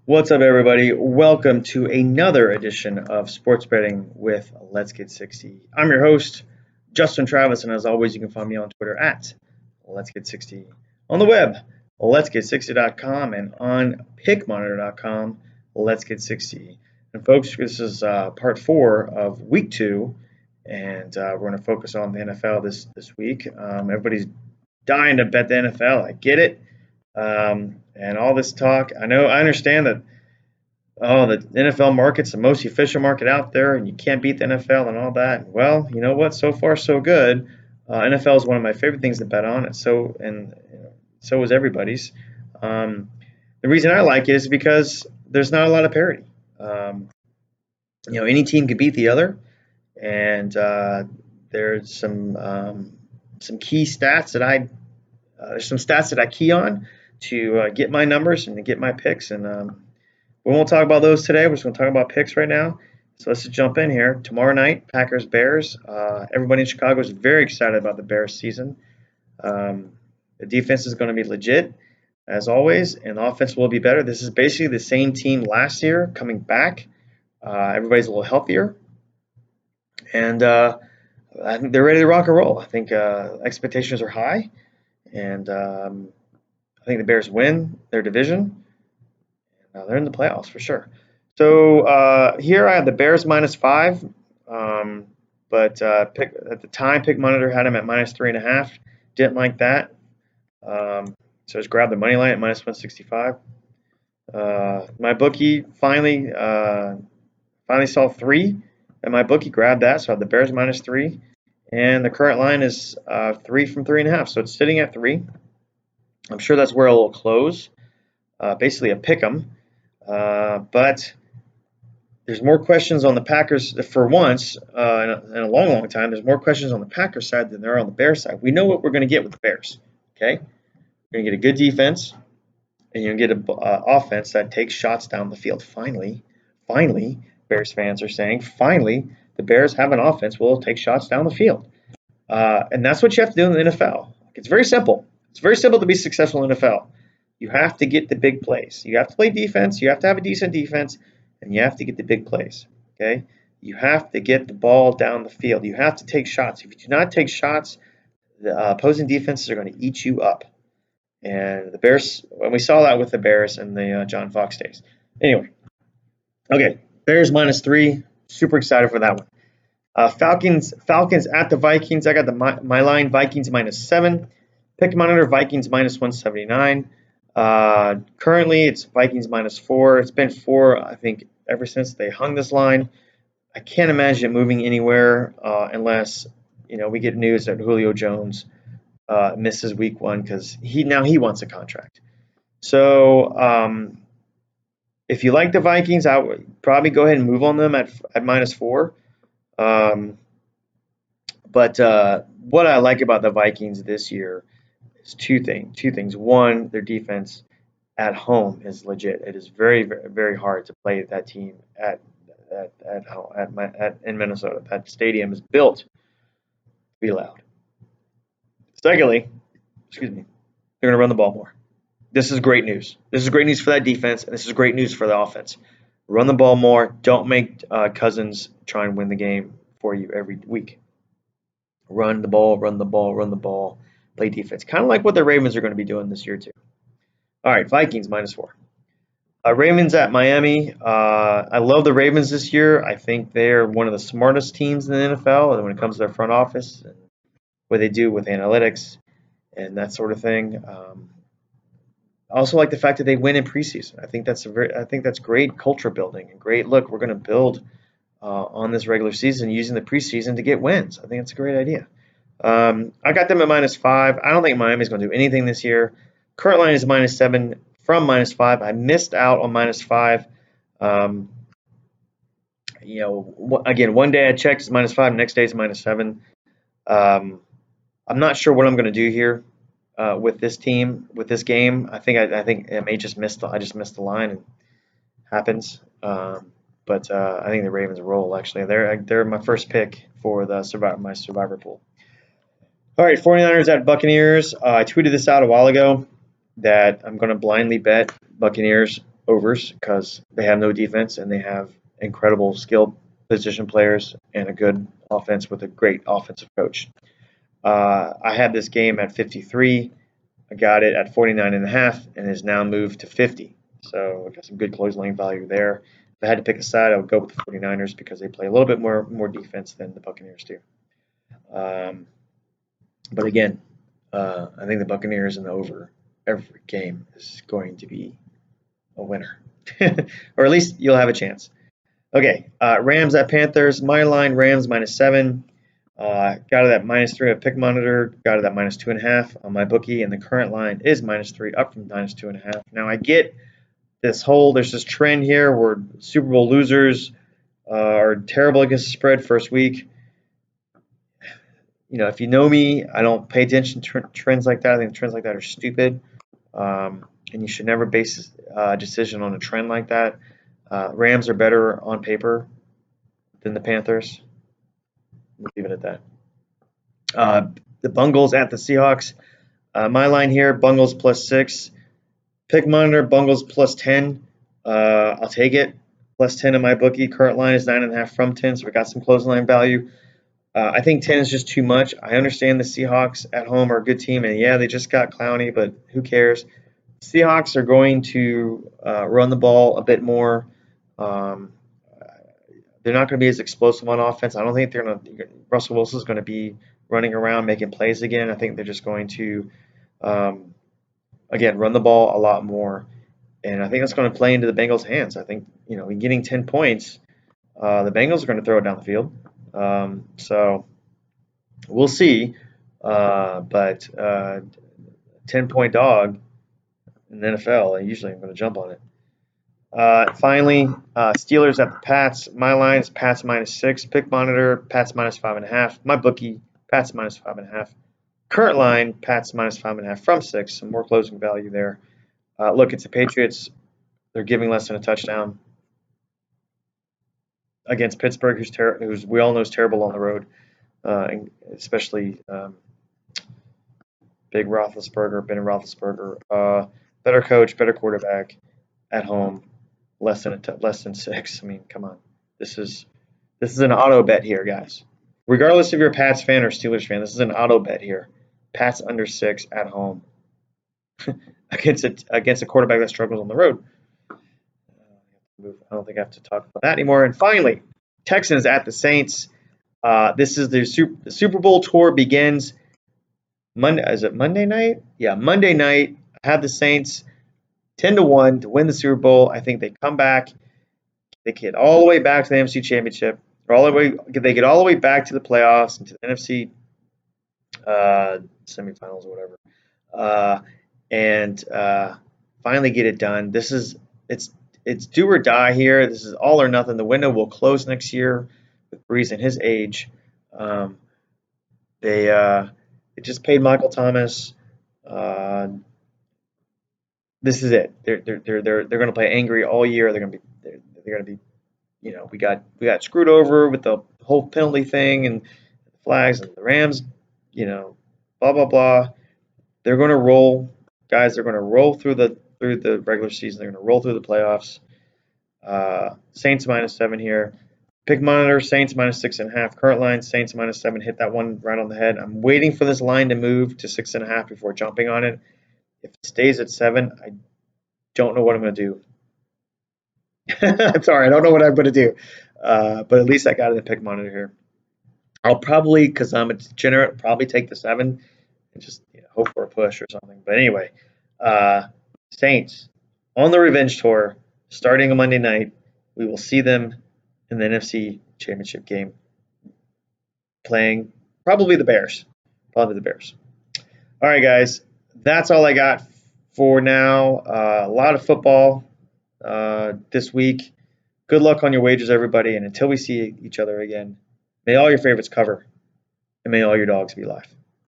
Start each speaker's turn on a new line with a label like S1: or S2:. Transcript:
S1: What's up, everybody? Welcome to another edition of Sports Betting with Let's Get 60. I'm your host, Justin Travis, and as always, you can find me on Twitter at Let's Get 60. On the web, Let's Get 60.com, and on PickMonitor.com, Let's Get 60. And folks, this is part 4 of week 2, and we're going to focus on the NFL this week. Everybody's dying to bet the NFL. I get it. And all this talk, I understand that the NFL market's the most efficient market out there, and you can't beat the NFL and all that. Well, you know what? So far, so good. NFL is one of my favorite things to bet on, and so is everybody's. The reason I like it is because there's not a lot of parity. Any team could beat the other, and there's some key stats that there's some stats that I key on to get my numbers and to get my picks. And we won't talk about those today. We're just going to talk about picks right now. So let's just jump in here. Tomorrow night, Packers Bears. Everybody in Chicago is very excited about the Bears season. The defense is going to be legit, as always, and the offense will be better. This is basically the same team last year coming back. Everybody's a little healthier, and I think they're ready to rock and roll. I think expectations are high, and I think the Bears win their division. They're in the playoffs for sure. So here I have the Bears -5, but at the time, Pick Monitor had them at -3.5. Didn't like that, so just grabbed the money line at -165. My bookie finally saw 3, and my bookie grabbed that, so I have the Bears -3, and the current line is 3 from 3.5, so it's sitting at 3. I'm sure that's where it'll close, basically a pick 'em. But there's more questions on the Packers for once in a long, long time. There's more questions on the Packers side than there are on the Bears side. We know what we're going to get with the Bears. Okay, we're going to get a good defense, and you're going to get an offense that takes shots down the field. Finally, Bears fans are saying, finally, the Bears have an offense will take shots down the field, and that's what you have to do in the NFL. It's very simple. It's very simple to be successful in the NFL. You have to get the big plays. You have to play defense. You have to have a decent defense, and you have to get the big plays. Okay? You have to get the ball down the field. You have to take shots. If you do not take shots, the opposing defenses are going to eat you up. And the Bears, when we saw that with the Bears and the John Fox days. Anyway, okay, Bears -3. Super excited for that one. Falcons at the Vikings. I got my line Vikings -7. Pick Monitor Vikings -179. Currently, it's Vikings -4. It's been 4, I think, ever since they hung this line. I can't imagine it moving anywhere unless we get news that Julio Jones misses week 1 because he wants a contract. So if you like the Vikings, I would probably go ahead and move on them at -4. But what I like about the Vikings this year is two things. One, their defense at home is legit. It is very, very, very hard to play that team in Minnesota. That stadium is built to be loud. Secondly, they're going to run the ball more. This is great news. This is great news for that defense, and this is great news for the offense. Run the ball more. Don't make Cousins try and win the game for you every week. Run the ball, run the ball, run the ball. Play defense. Kind of like what the Ravens are going to be doing this year too. All right, Vikings -4. Ravens at Miami. I love the Ravens this year. I think they're one of the smartest teams in the NFL when it comes to their front office and what they do with analytics and that sort of thing. I also like the fact that they win in preseason. I think that's great culture building and great. Look, we're going to build on this regular season using the preseason to get wins. I think it's a great idea. I got them at -5. I don't think Miami's going to do anything this year. Current line is -7 from -5. I missed out on -5. Again, one day I checked it's -5, next day it's -7. I'm not sure what I'm going to do here with this team, with this game. I think I may just miss I just missed the line. It happens. But I think the Ravens roll. Actually, they're my first pick for my survivor pool. All right, 49ers at Buccaneers. I tweeted this out a while ago that I'm going to blindly bet Buccaneers overs because they have no defense and they have incredible skilled position players and a good offense with a great offensive coach. I had this game at 53. I got it at 49.5 and has now moved to 50. So I got some good close lane value there. If I had to pick a side, I would go with the 49ers because they play a little bit more defense than the Buccaneers do. But again, I think the Buccaneers in the over every game is going to be a winner, or at least you'll have a chance. Okay, Rams at Panthers. My line Rams -7. Got it at -3 at Pick Monitor. Got it at -2.5 on my bookie, and the current line is -3, up from -2.5. Now I get there's this trend here where Super Bowl losers are terrible against the spread first week. If you know me, I don't pay attention to trends like that. I think trends like that are stupid, and you should never base a decision on a trend like that. Rams are better on paper than the Panthers. We'll leave it at that. The Bungles at the Seahawks. My line here, Bungles +6. Pick Monitor, Bungles +10. I'll take it. +10 in my bookie. Current line is 9.5 from 10, so we got some closing line value. I think 10 is just too much. I understand the Seahawks at home are a good team, and yeah, they just got Clowney, but who cares? Seahawks are going to run the ball a bit more. They're not going to be as explosive on offense. I don't think Russell Wilson's going to be running around making plays again. I think they're just going to, again, run the ball a lot more. And I think that's going to play into the Bengals' hands. I think, in getting 10 points, the Bengals are going to throw it down the field. So we'll see. But 10-point dog in the NFL, usually I'm going to jump on it. Finally, Steelers at the Pats. My line is Pats -6. Pick Monitor, Pats -5.5. My bookie, Pats -5.5. Current line, Pats -5.5 from 6. Some more closing value there. Look, it's the Patriots. They're giving less than a touchdown against Pittsburgh, who's we all know is terrible on the road, and especially Big Roethlisberger, Ben Roethlisberger. Better coach, better quarterback at home. Less than 6. I mean, come on. This is an auto bet here, guys. Regardless if you're a Pats fan or Steelers fan, this is an auto bet here. Pats under 6 at home against a quarterback that struggles on the road. I don't think I have to talk about that anymore. And finally, Texans at the Saints. This is the Super Bowl tour begins Monday. Is it Monday night? Yeah, Monday night. I have the Saints 10-1 to win the Super Bowl. I think they come back. They get all the way back to the NFC Championship. They get all the way back to the playoffs and to the NFC semifinals or whatever, and finally get it done. It's do or die here. This is all or nothing. The window will close next year with Brees and his age. They just paid Michael Thomas. This is it. They're going to play angry all year. They're going to be we got screwed over with the whole penalty thing and the flags and the Rams, blah blah blah. They're going to roll, guys. They're going to roll through the regular season. They're going to roll through the playoffs. Saints -7 here. Pick Monitor, Saints -6.5. Current line, Saints -7. Hit that one right on the head. I'm waiting for this line to move to 6.5 before jumping on it. If it stays at 7, I don't know what I'm going to do. I'm sorry, I don't know what I'm going to do. But at least I got it in Pick Monitor here. I'll probably, because I'm a degenerate, probably take the 7 and just hope for a push or something. But anyway, Saints on the revenge tour starting on Monday night. We will see them in the NFC Championship game playing probably the Bears. Probably the Bears. All right, guys. That's all I got for now. A lot of football this week. Good luck on your wagers, everybody. And until we see each other again, may all your favorites cover and may all your dogs be live.